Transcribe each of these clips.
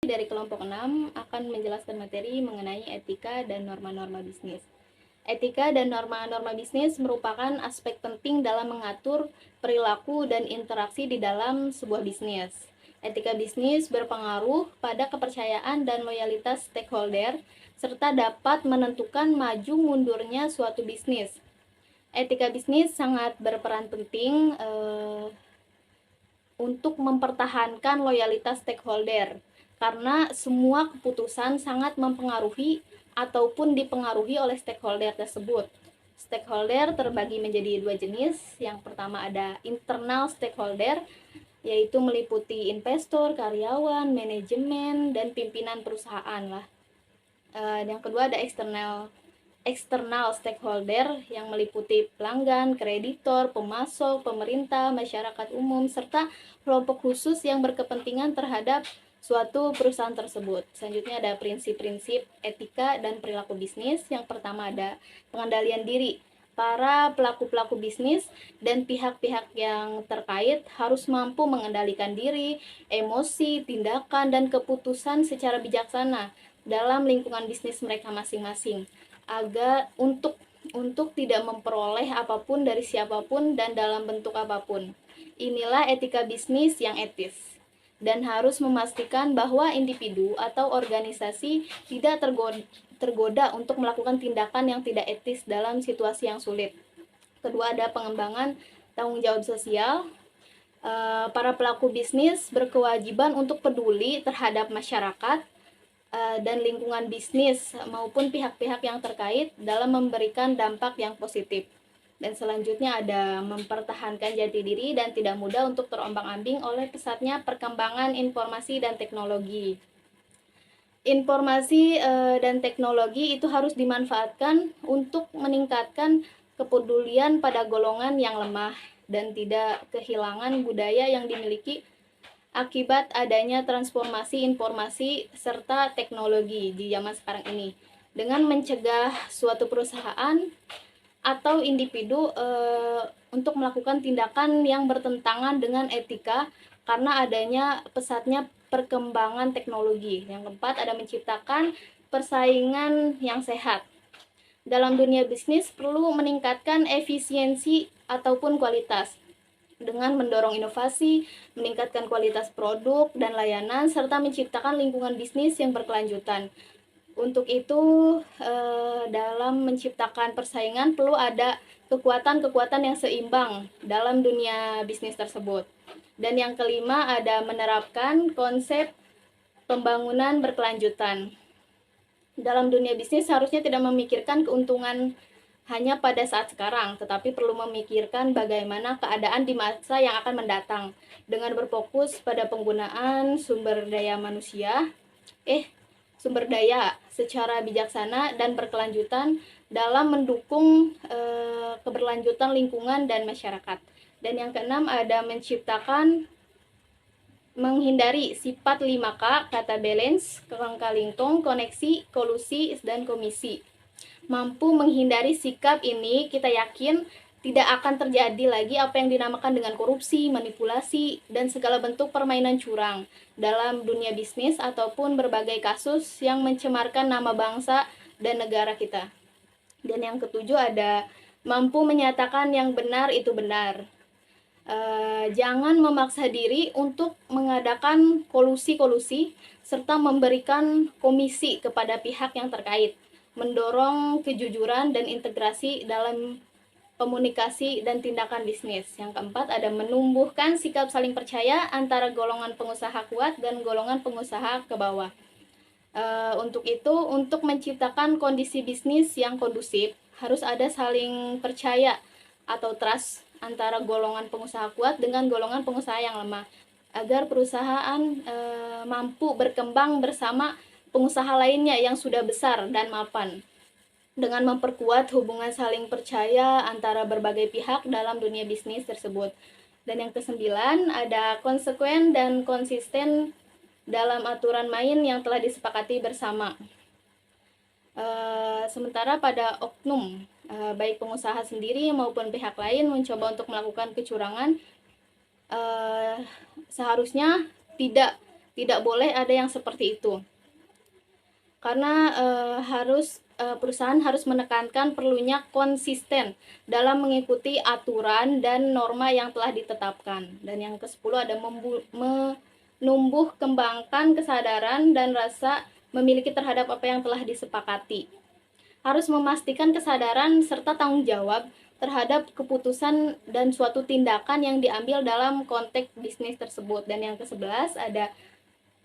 Dari kelompok 6 akan menjelaskan materi mengenai etika dan norma-norma bisnis. Etika dan norma-norma bisnis merupakan aspek penting dalam mengatur perilaku dan interaksi di dalam sebuah bisnis. Etika bisnis berpengaruh pada kepercayaan dan loyalitas stakeholder, serta dapat menentukan maju mundurnya suatu bisnis. Etika bisnis sangat berperan penting untuk mempertahankan loyalitas stakeholder, karena semua keputusan sangat mempengaruhi ataupun dipengaruhi oleh stakeholder tersebut. Stakeholder terbagi menjadi dua jenis. Yang pertama ada internal stakeholder, yaitu meliputi investor, karyawan, manajemen, dan pimpinan perusahaan lah. Yang kedua ada external stakeholder yang meliputi pelanggan, kreditor, pemasok, pemerintah, masyarakat umum, serta kelompok khusus yang berkepentingan terhadap suatu perusahaan tersebut. Selanjutnya ada prinsip-prinsip etika dan perilaku bisnis. Yang pertama ada pengendalian diri. Para pelaku-pelaku bisnis dan pihak-pihak yang terkait harus mampu mengendalikan diri, emosi, tindakan, dan keputusan secara bijaksana dalam lingkungan bisnis mereka masing-masing, agar untuk tidak memperoleh apapun dari siapapun dan dalam bentuk apapun. Inilah etika bisnis yang etis, dan harus memastikan bahwa individu atau organisasi tidak tergoda untuk melakukan tindakan yang tidak etis dalam situasi yang sulit. Kedua ada pengembangan tanggung jawab sosial. Para pelaku bisnis berkewajiban untuk peduli terhadap masyarakat dan lingkungan bisnis maupun pihak-pihak yang terkait dalam memberikan dampak yang positif. Dan selanjutnya ada mempertahankan jati diri dan tidak mudah untuk terombang-ambing oleh pesatnya perkembangan informasi dan teknologi. Informasi dan teknologi itu harus dimanfaatkan untuk meningkatkan kepedulian pada golongan yang lemah dan tidak kehilangan budaya yang dimiliki akibat adanya transformasi informasi serta teknologi di zaman sekarang ini, dengan mencegah suatu perusahaan atau individu untuk melakukan tindakan yang bertentangan dengan etika karena adanya pesatnya perkembangan teknologi. Yang keempat ada menciptakan persaingan yang sehat. Dalam dunia bisnis perlu meningkatkan efisiensi ataupun kualitas dengan mendorong inovasi, meningkatkan kualitas produk dan layanan, serta menciptakan lingkungan bisnis yang berkelanjutan. Untuk itu, dalam menciptakan persaingan perlu ada kekuatan-kekuatan yang seimbang dalam dunia bisnis tersebut. Dan yang kelima ada menerapkan konsep pembangunan berkelanjutan. Dalam dunia bisnis seharusnya tidak memikirkan keuntungan hanya pada saat sekarang, tetapi perlu memikirkan bagaimana keadaan di masa yang akan mendatang dengan berfokus pada penggunaan sumber daya secara bijaksana dan berkelanjutan dalam mendukung keberlanjutan lingkungan dan masyarakat. Dan yang keenam ada menghindari sifat 5K, kata balance, kongkalingkong, koneksi, kolusi, dan komisi. Mampu menghindari sikap ini, kita yakin tidak akan terjadi lagi apa yang dinamakan dengan korupsi, manipulasi, dan segala bentuk permainan curang dalam dunia bisnis ataupun berbagai kasus yang mencemarkan nama bangsa dan negara kita. Dan yang ketujuh ada mampu menyatakan yang benar itu benar. Jangan memaksa diri untuk mengadakan kolusi-kolusi serta memberikan komisi kepada pihak yang terkait, mendorong kejujuran dan integrasi dalam komunikasi dan tindakan bisnis. Yang keempat ada menumbuhkan sikap saling percaya antara golongan pengusaha kuat dan golongan pengusaha ke bawah. Untuk itu, untuk menciptakan kondisi bisnis yang kondusif, harus ada saling percaya atau trust antara golongan pengusaha kuat dengan golongan pengusaha yang lemah, agar perusahaan mampu berkembang bersama pengusaha lainnya yang sudah besar dan mapan, dengan memperkuat hubungan saling percaya antara berbagai pihak dalam dunia bisnis tersebut. Dan yang kesembilan ada konsekuen dan konsisten dalam aturan main yang telah disepakati bersama. Sementara pada oknum, baik pengusaha sendiri maupun pihak lain mencoba untuk melakukan kecurangan, seharusnya tidak Tidak boleh ada yang seperti itu. Karena perusahaan harus menekankan perlunya konsisten dalam mengikuti aturan dan norma yang telah ditetapkan. Dan yang ke-10 ada menumbuh kembangkan kesadaran dan rasa memiliki terhadap apa yang telah disepakati. Harus memastikan kesadaran serta tanggung jawab terhadap keputusan dan suatu tindakan yang diambil dalam konteks bisnis tersebut. Dan yang ke-11 ada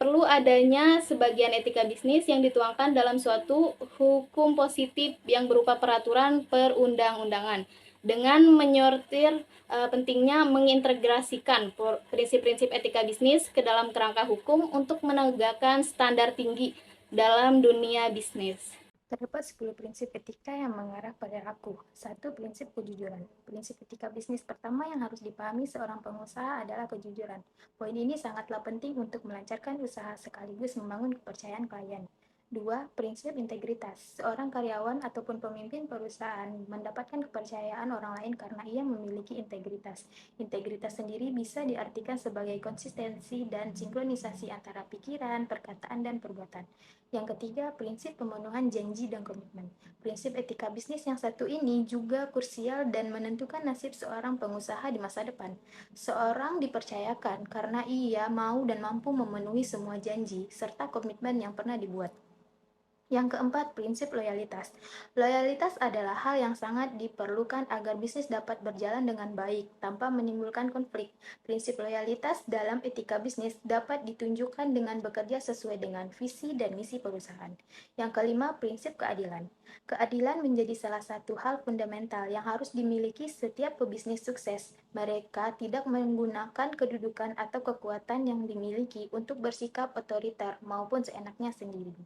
perlu adanya sebagian etika bisnis yang dituangkan dalam suatu hukum positif yang berupa peraturan perundang-undangan dengan menyortir pentingnya mengintegrasikan prinsip-prinsip etika bisnis ke dalam kerangka hukum untuk menegakkan standar tinggi dalam dunia bisnis. Terdapat 10 prinsip etika yang mengarah pada aku. 1. Prinsip kejujuran. Prinsip etika bisnis pertama yang harus dipahami seorang pengusaha adalah kejujuran. Poin ini sangatlah penting untuk melancarkan usaha sekaligus membangun kepercayaan klien. 2. Prinsip integritas. Seorang karyawan ataupun pemimpin perusahaan mendapatkan kepercayaan orang lain karena ia memiliki integritas. Integritas sendiri bisa diartikan sebagai konsistensi dan sinkronisasi antara pikiran, perkataan, dan perbuatan. Yang ketiga, prinsip pemenuhan janji dan komitmen. Prinsip etika bisnis yang satu ini juga krusial dan menentukan nasib seorang pengusaha di masa depan. Seorang dipercayakan karena ia mau dan mampu memenuhi semua janji serta komitmen yang pernah dibuat. Yang keempat, prinsip loyalitas. Loyalitas adalah hal yang sangat diperlukan agar bisnis dapat berjalan dengan baik tanpa menimbulkan konflik. Prinsip loyalitas dalam etika bisnis dapat ditunjukkan dengan bekerja sesuai dengan visi dan misi perusahaan. Yang kelima, prinsip keadilan. Keadilan menjadi salah satu hal fundamental yang harus dimiliki setiap pebisnis sukses. Mereka tidak menggunakan kedudukan atau kekuatan yang dimiliki untuk bersikap otoriter maupun seenaknya sendiri.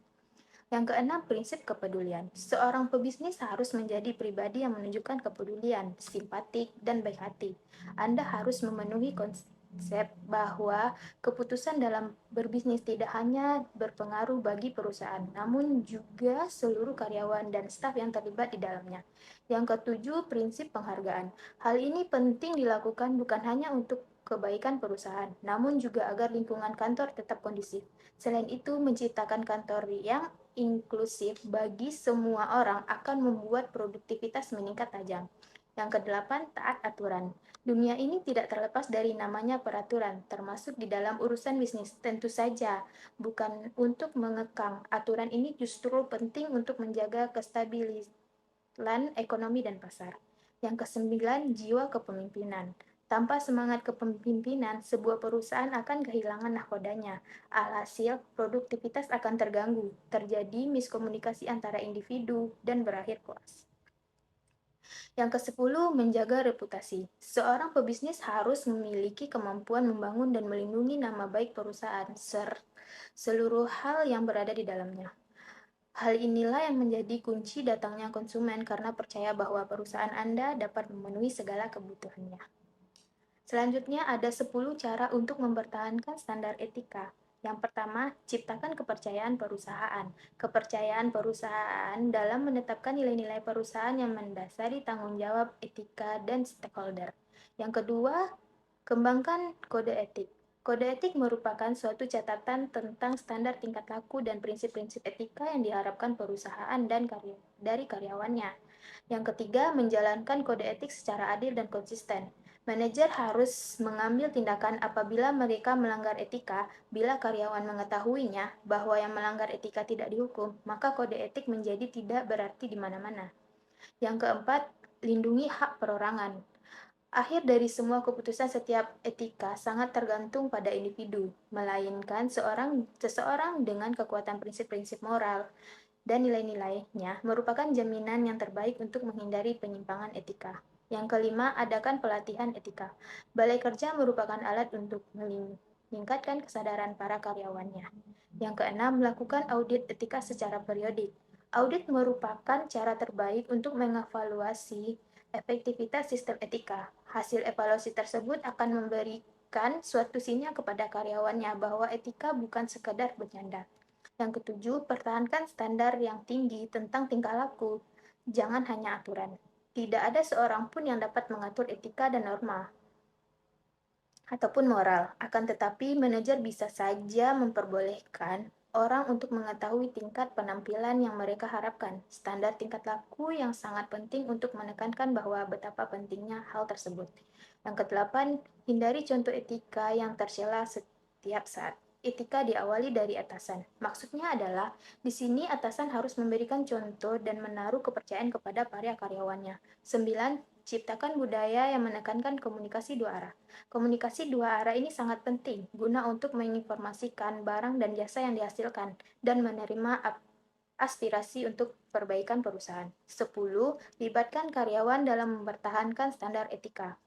Yang keenam, prinsip kepedulian. Seorang pebisnis harus menjadi pribadi yang menunjukkan kepedulian, simpatik, dan baik hati. Anda harus memenuhi konsep bahwa keputusan dalam berbisnis tidak hanya berpengaruh bagi perusahaan, namun juga seluruh karyawan dan staf yang terlibat di dalamnya. Yang ketujuh, prinsip penghargaan. Hal ini penting dilakukan bukan hanya untuk kebaikan perusahaan, namun juga agar lingkungan kantor tetap kondusif. Selain itu, menciptakan kantor yang inklusif bagi semua orang akan membuat produktivitas meningkat tajam. Yang kedelapan, taat aturan. Dunia ini tidak terlepas dari namanya peraturan, termasuk di dalam urusan bisnis. Tentu saja, bukan untuk mengekang. Aturan ini justru penting untuk menjaga kestabilan ekonomi dan pasar. Yang kesembilan, jiwa kepemimpinan. Tanpa semangat kepemimpinan, sebuah perusahaan akan kehilangan nahkodanya. Alhasil, produktivitas akan terganggu, terjadi miskomunikasi antara individu, dan berakhir koas. Yang kesepuluh, menjaga reputasi. Seorang pebisnis harus memiliki kemampuan membangun dan melindungi nama baik perusahaan, seluruh hal yang berada di dalamnya. Hal inilah yang menjadi kunci datangnya konsumen karena percaya bahwa perusahaan Anda dapat memenuhi segala kebutuhannya. Selanjutnya ada 10 cara untuk mempertahankan standar etika. Yang pertama, ciptakan kepercayaan perusahaan. Kepercayaan perusahaan dalam menetapkan nilai-nilai perusahaan yang mendasari tanggung jawab etika dan stakeholder. Yang kedua, kembangkan kode etik. Kode etik merupakan suatu catatan tentang standar tingkat laku dan prinsip-prinsip etika yang diharapkan perusahaan dan dari karyawannya. Yang ketiga, menjalankan kode etik secara adil dan konsisten. Manajer harus mengambil tindakan apabila mereka melanggar etika. Bila karyawan mengetahuinya bahwa yang melanggar etika tidak dihukum, maka kode etik menjadi tidak berarti di mana-mana. Yang keempat, lindungi hak perorangan. Akhir dari semua keputusan setiap etika sangat tergantung pada individu, melainkan seseorang dengan kekuatan prinsip-prinsip moral dan nilai-nilainya merupakan jaminan yang terbaik untuk menghindari penyimpangan etika. Yang kelima, adakan pelatihan etika. Balai Kerja merupakan alat untuk meningkatkan kesadaran para karyawannya. Yang keenam, melakukan audit etika secara periodik. Audit merupakan cara terbaik untuk mengevaluasi efektivitas sistem etika. Hasil evaluasi tersebut akan memberikan suatu sinyal kepada karyawannya bahwa etika bukan sekadar bercanda. Yang ketujuh, pertahankan standar yang tinggi tentang tingkah laku. Jangan hanya aturan. Tidak ada seorang pun yang dapat mengatur etika dan norma. ataupun moral. Akan tetapi, manajer bisa saja memperbolehkan orang untuk mengetahui tingkat penampilan yang mereka harapkan, standar tingkat laku yang sangat penting untuk menekankan bahwa betapa pentingnya hal tersebut. Yang kedelapan, hindari contoh etika yang tercela setiap saat. Etika diawali dari atasan. Maksudnya adalah, di sini atasan harus memberikan contoh dan menaruh kepercayaan kepada para karyawannya. 9. Ciptakan budaya yang menekankan komunikasi dua arah. Komunikasi dua arah ini sangat penting guna untuk menginformasikan barang dan jasa yang dihasilkan dan menerima aspirasi untuk perbaikan perusahaan. 10. Libatkan karyawan dalam mempertahankan standar etika.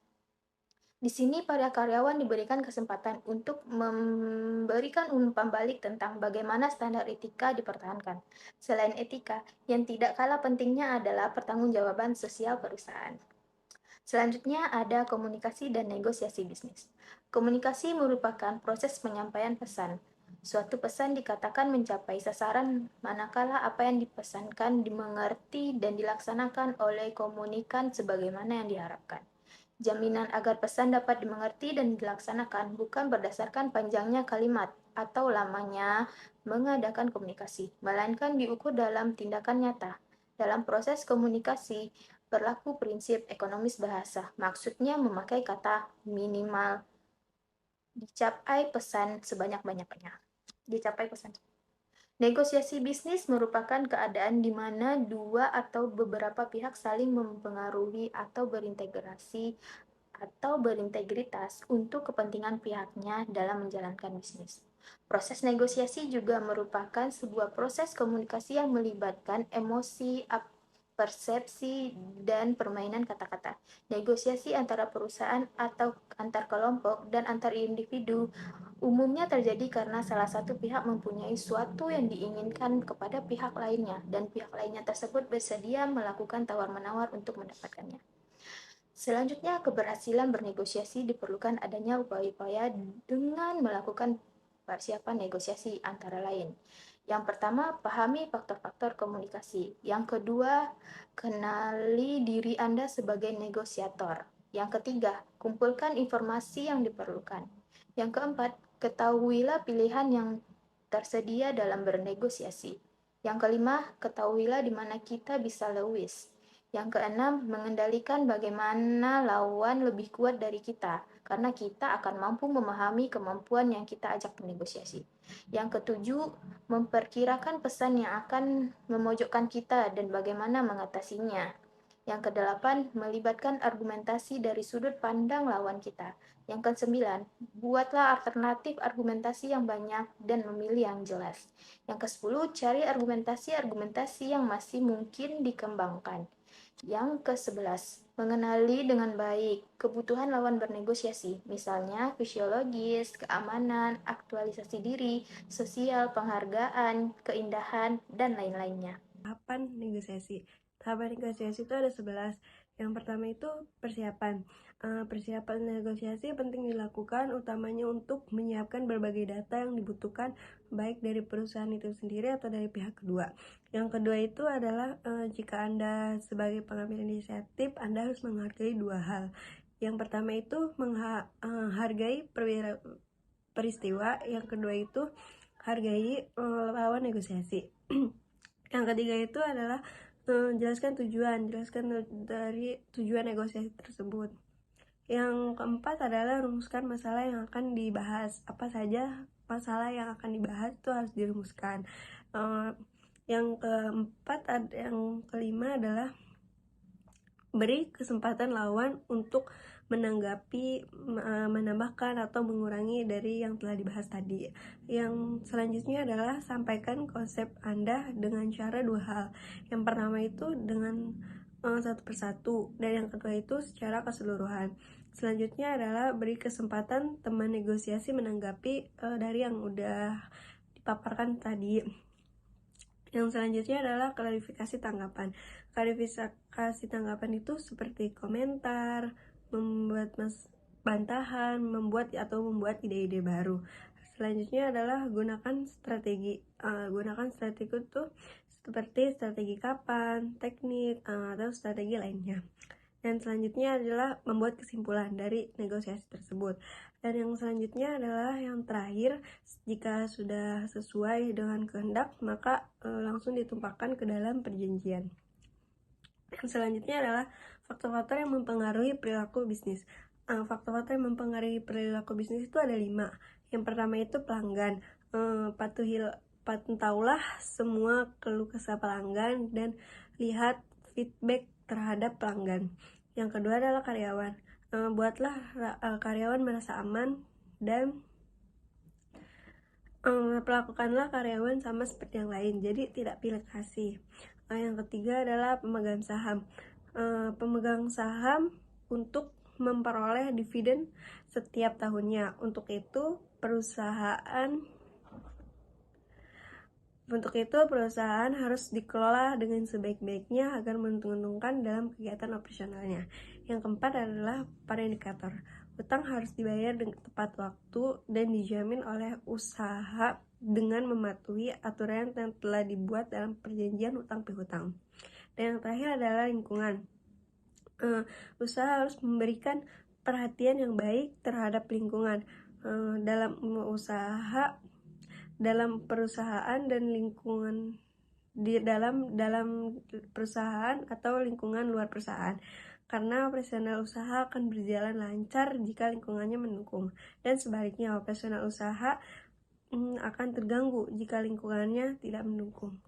Di sini para karyawan diberikan kesempatan untuk memberikan umpan balik tentang bagaimana standar etika dipertahankan. Selain etika, yang tidak kalah pentingnya adalah pertanggungjawaban sosial perusahaan. Selanjutnya ada komunikasi dan negosiasi bisnis. Komunikasi merupakan proses penyampaian pesan. Suatu pesan dikatakan mencapai sasaran manakala apa yang dipesankan dimengerti dan dilaksanakan oleh komunikan sebagaimana yang diharapkan. Jaminan agar pesan dapat dimengerti dan dilaksanakan bukan berdasarkan panjangnya kalimat atau lamanya mengadakan komunikasi, melainkan diukur dalam tindakan nyata. Dalam proses komunikasi, berlaku prinsip ekonomis bahasa, maksudnya memakai kata minimal dicapai pesan sebanyak-banyaknya. Dicapai pesan. Negosiasi bisnis merupakan keadaan di mana dua atau beberapa pihak saling mempengaruhi atau berintegritas untuk kepentingan pihaknya dalam menjalankan bisnis. Proses negosiasi juga merupakan sebuah proses komunikasi yang melibatkan emosi, persepsi, dan permainan kata-kata. Negosiasi antara perusahaan atau antar kelompok dan antar individu umumnya terjadi karena salah satu pihak mempunyai suatu yang diinginkan kepada pihak lainnya, dan pihak lainnya tersebut bersedia melakukan tawar-menawar untuk mendapatkannya. Selanjutnya, keberhasilan bernegosiasi diperlukan adanya upaya-upaya dengan melakukan persiapan negosiasi antara lain. Yang pertama, pahami faktor-faktor komunikasi. Yang kedua, kenali diri Anda sebagai negosiator. Yang ketiga, kumpulkan informasi yang diperlukan. Yang keempat, ketahuilah pilihan yang tersedia dalam bernegosiasi. Yang kelima, ketahuilah di mana kita bisa lewis. Yang keenam, mengendalikan bagaimana lawan lebih kuat dari kita, karena kita akan mampu memahami kemampuan yang kita ajak bernegosiasi. Yang ketujuh, memperkirakan pesan yang akan memojokkan kita dan bagaimana mengatasinya. Yang kedelapan, melibatkan argumentasi dari sudut pandang lawan kita. Yang kesembilan, buatlah alternatif argumentasi yang banyak dan memilih yang jelas. Yang kesepuluh, cari argumentasi-argumentasi yang masih mungkin dikembangkan. Yang ke-11, mengenali dengan baik kebutuhan lawan bernegosiasi, misalnya fisiologis, keamanan, aktualisasi diri, sosial, penghargaan, keindahan, dan lain-lainnya. Tahapan negosiasi. Tahapan negosiasi itu ada 11. Yang pertama itu persiapan. Persiapan negosiasi penting dilakukan utamanya untuk menyiapkan berbagai data yang dibutuhkan baik dari perusahaan itu sendiri atau dari pihak kedua. Yang kedua itu adalah jika Anda sebagai pengambil inisiatif, Anda harus menghargai dua hal. Yang pertama itu menghargai peristiwa, yang kedua itu hargai lawan negosiasi. Yang ketiga itu adalah jelaskan dari tujuan negosiasi tersebut. Yang keempat adalah rumuskan masalah yang akan dibahas. Apa saja masalah yang akan dibahas itu harus dirumuskan. Yang kelima adalah beri kesempatan lawan untuk menanggapi, menambahkan atau mengurangi dari yang telah dibahas tadi. Yang selanjutnya adalah sampaikan konsep Anda dengan cara dua hal. Yang pertama itu dengan satu persatu, dan yang kedua itu secara keseluruhan. Selanjutnya adalah beri kesempatan teman negosiasi menanggapi dari yang udah dipaparkan tadi. Yang selanjutnya adalah klarifikasi tanggapan. Klarifikasi tanggapan itu seperti komentar, membuat bantahan, membuat ide-ide baru. Selanjutnya adalah gunakan strategi. Gunakan strategi itu seperti strategi kapan, teknik, atau strategi lainnya. Dan selanjutnya adalah membuat kesimpulan dari negosiasi tersebut. Dan yang selanjutnya adalah yang terakhir, jika sudah sesuai dengan kehendak, maka langsung ditumpahkan ke dalam perjanjian. Dan selanjutnya adalah faktor-faktor yang mempengaruhi perilaku bisnis. Faktor-faktor yang mempengaruhi perilaku bisnis itu ada 5. Yang pertama itu pelanggan. Patuhilah semua keluh kesah pelanggan dan lihat feedback terhadap pelanggan. Yang kedua adalah karyawan. Buatlah karyawan merasa aman dan perlakukanlah karyawan sama seperti yang lain, jadi tidak pilih kasih. Yang ketiga adalah pemegang saham. Pemegang saham untuk memperoleh dividen setiap tahunnya. Untuk itu perusahaan harus dikelola dengan sebaik-baiknya agar menguntungkan dalam kegiatan operasionalnya. Yang keempat adalah para indikator. Utang harus dibayar dengan tepat waktu dan dijamin oleh usaha dengan mematuhi aturan yang telah dibuat dalam perjanjian utang piutang. Dan yang terakhir adalah lingkungan. Usaha harus memberikan perhatian yang baik terhadap lingkungan dalam perusahaan dan lingkungan di dalam perusahaan atau lingkungan luar perusahaan, karena operasional usaha akan berjalan lancar jika lingkungannya mendukung, dan sebaliknya operasional usaha akan terganggu jika lingkungannya tidak mendukung.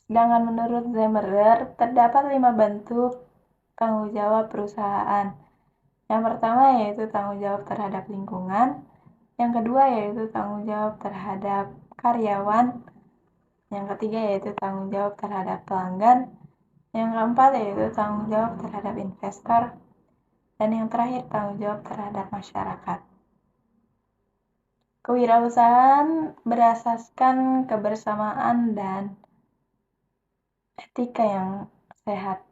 Sedangkan menurut Zimmerer, terdapat 5 bentuk tanggung jawab perusahaan. Yang pertama yaitu tanggung jawab terhadap lingkungan, yang kedua yaitu tanggung jawab terhadap karyawan, yang ketiga yaitu tanggung jawab terhadap pelanggan, yang keempat yaitu tanggung jawab terhadap investor, dan yang terakhir tanggung jawab terhadap masyarakat. Kewirausahaan berasaskan kebersamaan dan etika yang sehat.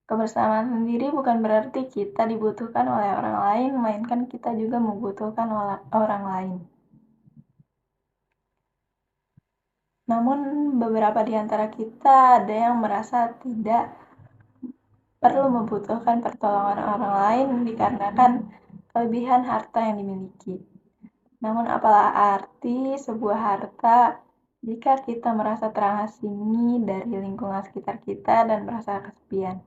Kebersamaan sendiri bukan berarti kita dibutuhkan oleh orang lain, melainkan kita juga membutuhkan orang lain. Namun beberapa di antara kita ada yang merasa tidak perlu membutuhkan pertolongan orang lain dikarenakan kelebihan harta yang dimiliki. Namun apalah arti sebuah harta jika kita merasa terasingi dari lingkungan sekitar kita dan merasa kesepian?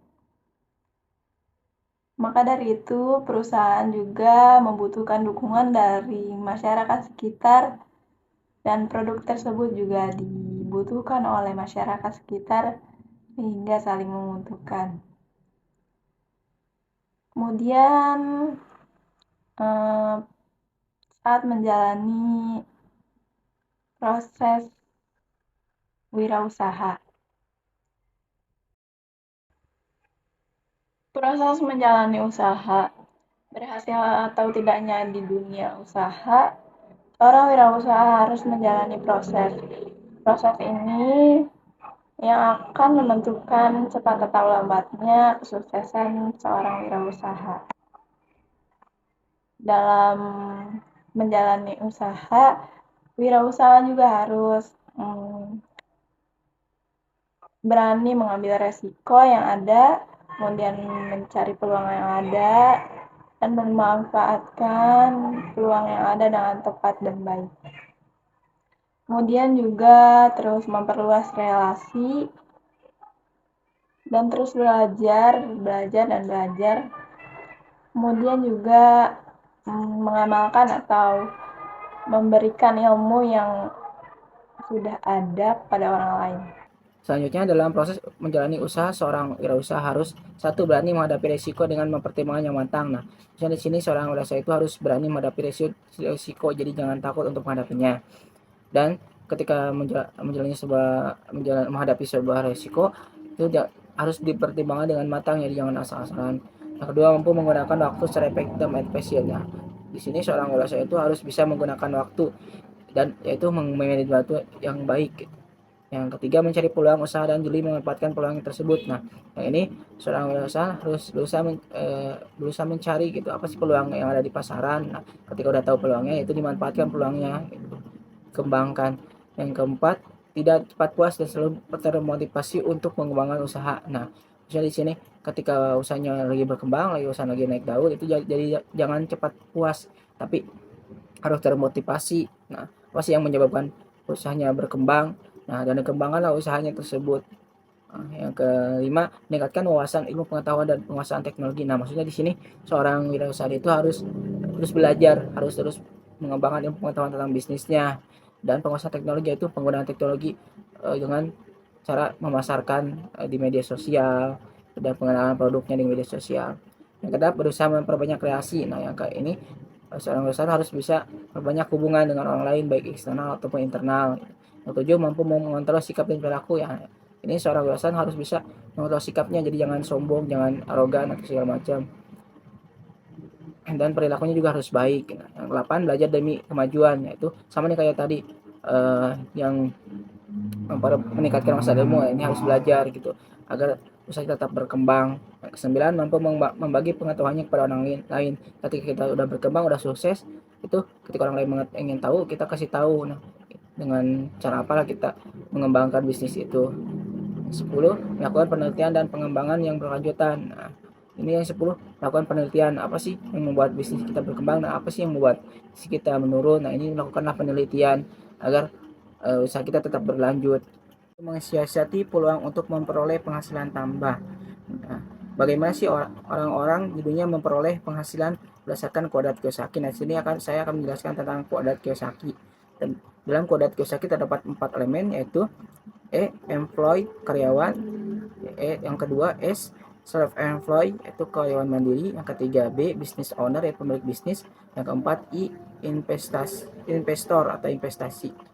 Maka dari itu, perusahaan juga membutuhkan dukungan dari masyarakat sekitar, dan produk tersebut juga dibutuhkan oleh masyarakat sekitar sehingga saling menguntungkan. Kemudian saat menjalani proses wirausaha. Proses menjalani usaha, berhasil atau tidaknya di dunia usaha, seorang wirausaha harus menjalani proses. Proses ini yang akan menentukan cepat atau lambatnya kesuksesan seorang wirausaha. Dalam menjalani usaha, wirausaha juga harus berani mengambil resiko yang ada, kemudian mencari peluang yang ada, dan memanfaatkan peluang yang ada dengan tepat dan baik. Kemudian juga terus memperluas relasi, dan terus belajar. Kemudian juga mengamalkan atau memberikan ilmu yang sudah ada pada orang lain. Selanjutnya, dalam proses menjalani usaha, seorang wirausaha harus 1. Berani menghadapi risiko dengan mempertimbangkan yang matang. Nah, di sini seorang wirausaha itu harus berani menghadapi risiko, jadi jangan takut untuk menghadapinya. Dan ketika menghadapi sebuah risiko itu harus dipertimbangkan dengan matang, jadi jangan asal-asalan. Yang kedua, mampu menggunakan waktu secara efektif dan efisien. Nah, di sini seorang wirausaha itu harus bisa menggunakan waktu dan yaitu memanage waktu yang baik. Yang ketiga, mencari peluang usaha dan jeli memanfaatkan peluang tersebut. Nah, yang ini seorang wirausaha harus berusaha mencari gitu apa sih peluang yang ada di pasaran. Nah, ketika udah tahu peluangnya, itu dimanfaatkan peluangnya, gitu. Kembangkan. Yang keempat, tidak cepat puas dan selalu termotivasi untuk mengembangkan usaha. Nah, Misalnya di sini ketika usahanya lagi berkembang, usaha lagi naik daun, itu jadi jangan cepat puas, tapi harus termotivasi. Nah, apa sih yang menyebabkan usahanya berkembang? Nah, dan kembangkanlah usahanya tersebut. Nah, yang kelima, meningkatkan wawasan ilmu pengetahuan dan penguasaan teknologi. Nah, maksudnya di sini seorang wirausaha itu harus terus belajar, harus terus mengembangkan ilmu pengetahuan tentang bisnisnya, dan penguasaan teknologi itu penggunaan teknologi dengan cara memasarkan di media sosial dan pengenalan produknya di media sosial. Yang kedua, berusaha memperbanyak kreasi. Nah, yang kayak ini seorang wirausaha harus bisa memperbanyak hubungan dengan orang lain baik eksternal ataupun internal. Yang tujuh, mampu mengontrol sikap dan perilaku. Ya, ini seorang wirausaha harus bisa mengontrol sikapnya, jadi jangan sombong, jangan arogan atau segala macam, dan perilakunya juga harus baik. Nah, yang 8, belajar demi kemajuan, yaitu sama nih kayak tadi, yang meningkatkan masa ilmu, ini harus belajar gitu agar usaha tetap berkembang. Yang ke-9, mampu membagi pengetahuannya kepada orang lain. Ketika kita udah berkembang, udah sukses, itu ketika orang lain ingin tahu, kita kasih tahu. Nah, dengan cara apalah kita mengembangkan bisnis itu. 10, melakukan penelitian dan pengembangan yang berkelanjutan. Nah, ini yang 10, lakukan penelitian, apa sih yang membuat bisnis kita berkembang, dan apa sih yang membuat bisnis kita menurun. Nah, ini lakukanlah penelitian agar usaha kita tetap berlanjut. Mensiasati peluang untuk memperoleh penghasilan tambah. Nah, bagaimana sih orang-orang di dunia memperoleh penghasilan berdasarkan Quadrant Kiyosaki? Nah, sini saya akan menjelaskan tentang Quadrant Kiyosaki. Dan dalam Quadrant Kiyosaki terdapat 4 elemen, yaitu employee, karyawan. Yang kedua, self-employed, yaitu karyawan mandiri. Yang ketiga, business owner, yaitu pemilik bisnis. Yang keempat, investor atau investasi.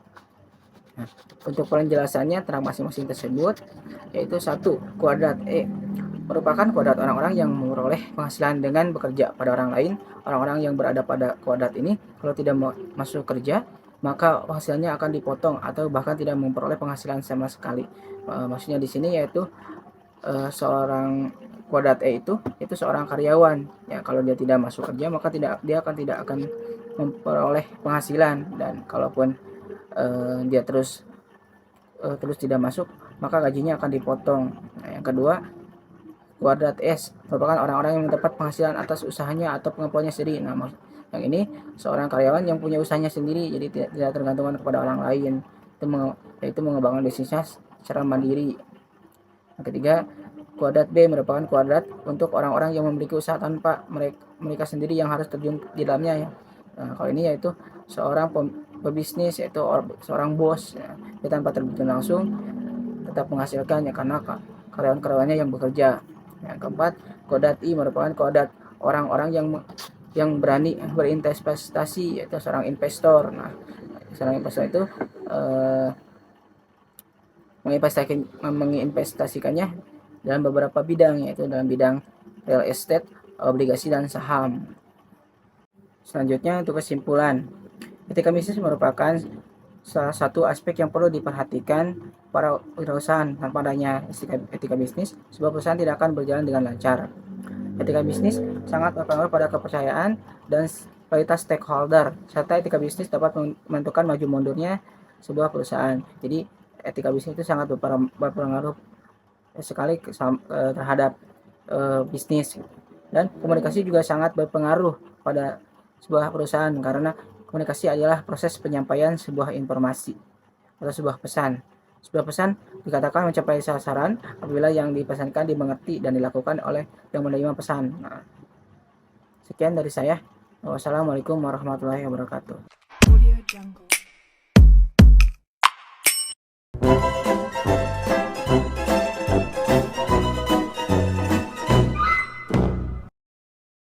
Nah, untuk penjelasannya tentang masing-masing tersebut, yaitu 1, kuadrat merupakan kuadrat orang-orang yang memperoleh penghasilan dengan bekerja pada orang lain. Orang-orang yang berada pada kuadrat ini kalau tidak masuk kerja, maka penghasilannya akan dipotong atau bahkan tidak memperoleh penghasilan sama sekali. Maksudnya di sini yaitu seorang kuadrat itu seorang karyawan. Ya, kalau dia tidak masuk kerja, maka dia tidak akan memperoleh penghasilan, dan kalaupun dia terus tidak masuk, maka gajinya akan dipotong. Nah, yang kedua, kuadrat S merupakan orang-orang yang mendapat penghasilan atas usahanya atau pengetahuannya sendiri. Nah, yang ini seorang karyawan yang punya usahanya sendiri, jadi tidak tergantung kepada orang lain, yaitu mengembangkan bisnisnya secara mandiri. Yang ketiga, kuadrat B merupakan kuadrat untuk orang-orang yang memiliki usaha tanpa mereka sendiri yang harus terjun di dalamnya. Ya. Nah, kalau ini yaitu seorang pebisnis, yaitu seorang bos, ya, dia tanpa terjun langsung tetap menghasilkan, ya, karena karyawan-karyawannya yang bekerja. Yang keempat, kuadrat I merupakan kuadrat orang-orang yang berani berinvestasi, yaitu seorang investor. Nah, seorang investor itu menginvestasikannya dalam beberapa bidang, yaitu dalam bidang real estate, obligasi, dan saham. Selanjutnya, untuk kesimpulan, etika bisnis merupakan salah satu aspek yang perlu diperhatikan para wirausaha. Tanpa adanya etika bisnis, sebuah perusahaan tidak akan berjalan dengan lancar. Etika bisnis sangat berpengaruh pada kepercayaan dan kualitas stakeholder, serta etika bisnis dapat menentukan maju mundurnya sebuah perusahaan. Jadi etika bisnis itu sangat berpengaruh sekali terhadap bisnis, dan komunikasi juga sangat berpengaruh pada sebuah perusahaan, karena komunikasi adalah proses penyampaian sebuah informasi atau sebuah pesan. Sebuah pesan dikatakan mencapai sasaran apabila yang dipesankan dimengerti dan dilakukan oleh yang menerima pesan. Nah, sekian dari saya. Wassalamualaikum warahmatullahi wabarakatuh.